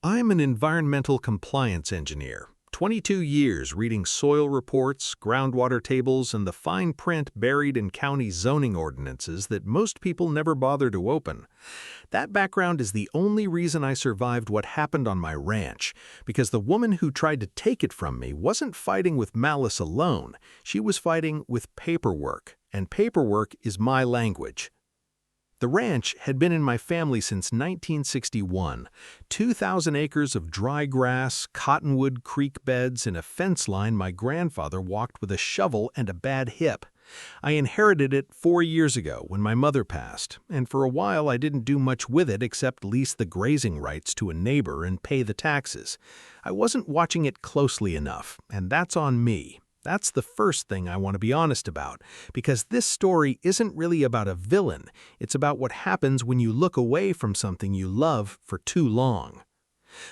I'm an environmental compliance engineer. 22 years reading soil reports, groundwater tables, and the fine print buried in county zoning ordinances that most people never bother to open. That background is the only reason I survived what happened on my ranch, because the woman who tried to take it from me wasn't fighting with malice alone. She was fighting with paperwork, and paperwork is my language. The ranch had been in my family since 1961, 2,000 acres of dry grass, cottonwood creek beds, and a fence line my grandfather walked with a shovel and a bad hip. I inherited it 4 years ago when my mother passed, and for a while I didn't do much with it except lease the grazing rights to a neighbor and pay the taxes. I wasn't watching it closely enough, and that's on me. That's the first thing I want to be honest about, because this story isn't really about a villain. It's about what happens when you look away from something you love for too long.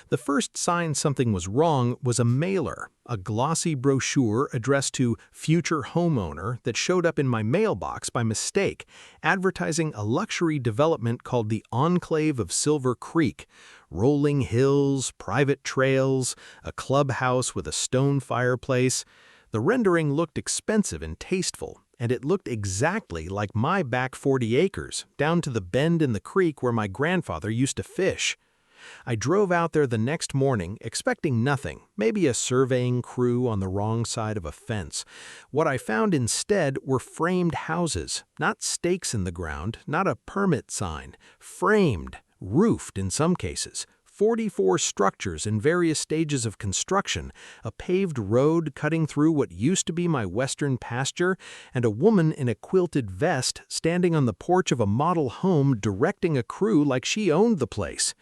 The first sign something was wrong was a mailer, a glossy brochure addressed to future homeowner that showed up in my mailbox by mistake, advertising a luxury development called the Enclave of Silver Creek. Rolling hills, private trails, a clubhouse with a stone fireplace. The rendering looked expensive and tasteful, and it looked exactly like my back 40 acres, down to the bend in the creek where my grandfather used to fish. I drove out there the next morning, expecting nothing, maybe a surveying crew on the wrong side of a fence. What I found instead were framed houses, not stakes in the ground, not a permit sign, framed, roofed in some cases. 44 structures in various stages of construction, a paved road cutting through what used to be my western pasture, and a woman in a quilted vest standing on the porch of a model home directing a crew like she owned the place.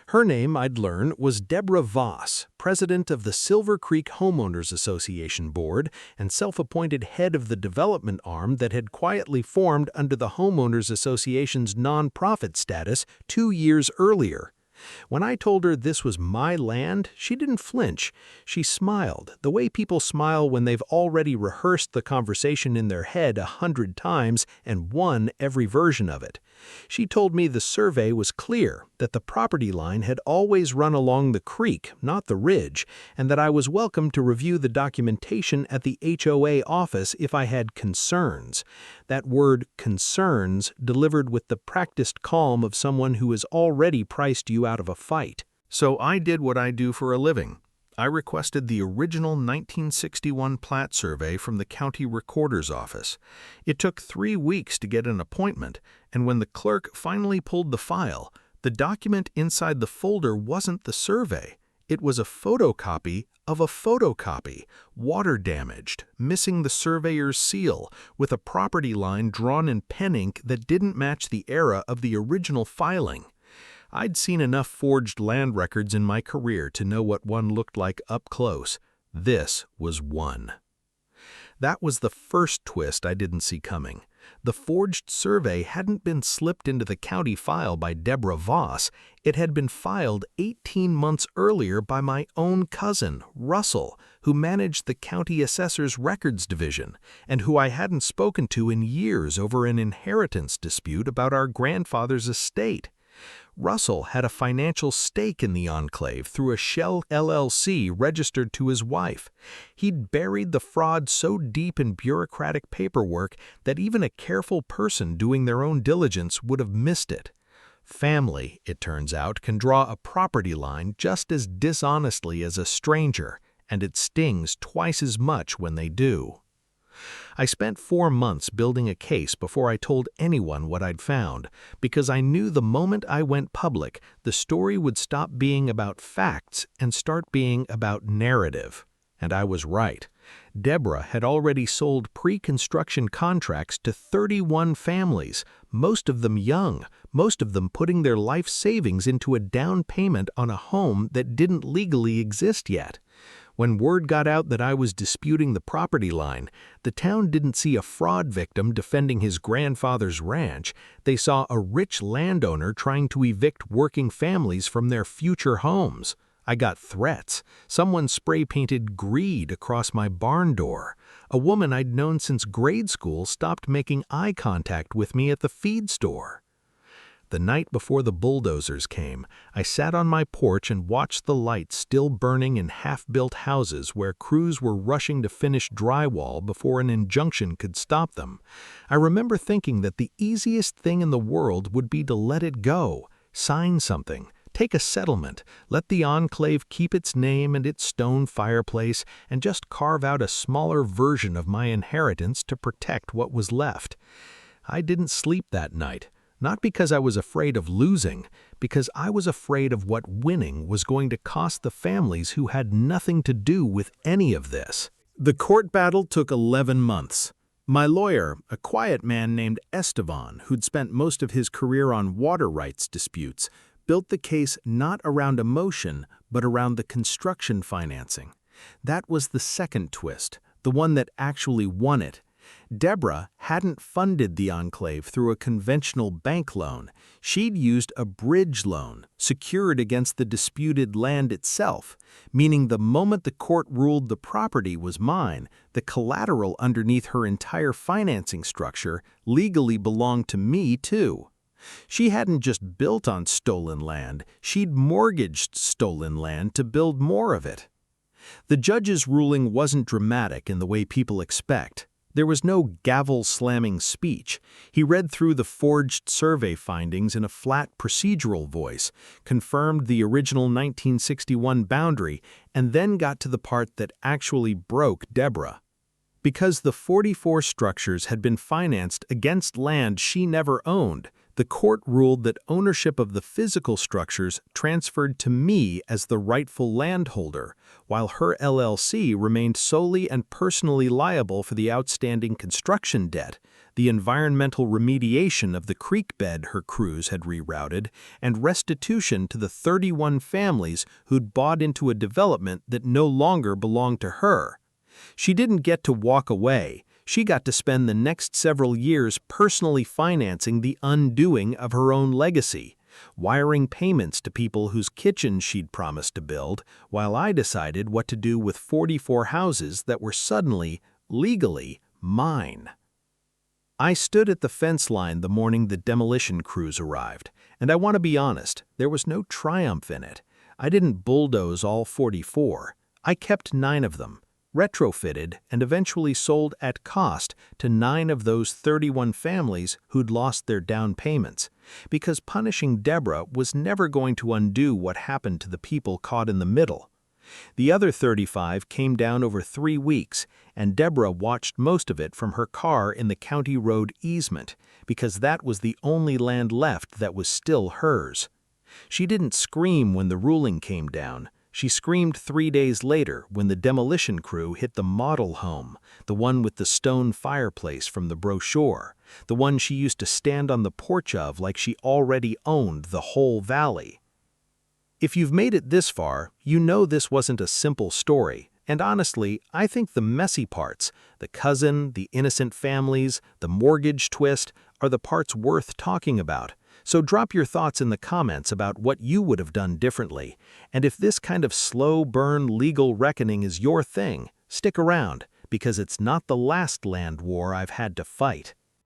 Her name, I'd learn, was Deborah Voss, president of the Silver Creek Homeowners Association Board and self-appointed head of the development arm that had quietly formed under the Homeowners Association's nonprofit status 2 years earlier. When I told her this was my land, she didn't flinch. She smiled, the way people smile when they've already rehearsed the conversation in their head 100 times and won every version of it. She told me the survey was clear, that the property line had always run along the creek, not the ridge, and that I was welcome to review the documentation at the HOA office if I had concerns. That word, concerns, delivered with the practiced calm of someone who has already priced you out of a fight. So I did what I do for a living. I requested the original 1961 plat survey from the county recorder's office. It took 3 weeks to get an appointment, and when the clerk finally pulled the file, the document inside the folder wasn't the survey. It was a photocopy of a photocopy, water-damaged, missing the surveyor's seal, with a property line drawn in pen ink that didn't match the era of the original filing. I'd seen enough forged land records in my career to know what one looked like up close. This was one. That was the first twist I didn't see coming. The forged survey hadn't been slipped into the county file by Deborah Voss. It had been filed 18 months earlier by my own cousin, Russell, who managed the county assessor's records division, and who I hadn't spoken to in years over an inheritance dispute about our grandfather's estate. Russell had a financial stake in the enclave through a shell LLC registered to his wife. He'd buried the fraud so deep in bureaucratic paperwork that even a careful person doing their own diligence would have missed it. Family, it turns out, can draw a property line just as dishonestly as a stranger, and it stings twice as much when they do. I spent 4 months building a case before I told anyone what I'd found, because I knew the moment I went public, the story would stop being about facts and start being about narrative. And I was right. Deborah had already sold pre-construction contracts to 31 families, most of them young, most of them putting their life savings into a down payment on a home that didn't legally exist yet. When word got out that I was disputing the property line, the town didn't see a fraud victim defending his grandfather's ranch. They saw a rich landowner trying to evict working families from their future homes. I got threats. Someone spray-painted greed across my barn door. A woman I'd known since grade school stopped making eye contact with me at the feed store. The night before the bulldozers came, I sat on my porch and watched the lights still burning in half-built houses where crews were rushing to finish drywall before an injunction could stop them. I remember thinking that the easiest thing in the world would be to let it go, sign something, take a settlement, let the enclave keep its name and its stone fireplace, and just carve out a smaller version of my inheritance to protect what was left. I didn't sleep that night. Not because I was afraid of losing, because I was afraid of what winning was going to cost the families who had nothing to do with any of this. The court battle took 11 months. My lawyer, a quiet man named Esteban, who'd spent most of his career on water rights disputes, built the case not around emotion, but around the construction financing. That was the second twist, the one that actually won it. Deborah hadn't funded the enclave through a conventional bank loan. She'd used a bridge loan, secured against the disputed land itself, meaning the moment the court ruled the property was mine, the collateral underneath her entire financing structure legally belonged to me too. She hadn't just built on stolen land, she'd mortgaged stolen land to build more of it. The judge's ruling wasn't dramatic in the way people expect. There was no gavel-slamming speech. He read through the forged survey findings in a flat procedural voice, confirmed the original 1961 boundary, and then got to the part that actually broke Deborah. Because the 44 structures had been financed against land she never owned, the court ruled that ownership of the physical structures transferred to me as the rightful landholder, while her LLC remained solely and personally liable for the outstanding construction debt, the environmental remediation of the creek bed her crews had rerouted, and restitution to the 31 families who'd bought into a development that no longer belonged to her. She didn't get to walk away. She got to spend the next several years personally financing the undoing of her own legacy, wiring payments to people whose kitchens she'd promised to build, while I decided what to do with 44 houses that were suddenly, legally, mine. I stood at the fence line the morning the demolition crews arrived, and I want to be honest, there was no triumph in it. I didn't bulldoze all 44. I kept 9 of them, retrofitted, and eventually sold at cost to 9 of those 31 families who'd lost their down payments, because punishing Deborah was never going to undo what happened to the people caught in the middle. The other 35 came down over 3 weeks, and Deborah watched most of it from her car in the county road easement, because that was the only land left that was still hers. She didn't scream when the ruling came down. She screamed 3 days later when the demolition crew hit the model home, the one with the stone fireplace from the brochure, the one she used to stand on the porch of like she already owned the whole valley. If you've made it this far, you know this wasn't a simple story, and honestly, I think the messy parts, the cousin, the innocent families, the mortgage twist, are the parts worth talking about. So drop your thoughts in the comments about what you would have done differently, and if this kind of slow burn legal reckoning is your thing, stick around, because it's not the last land war I've had to fight.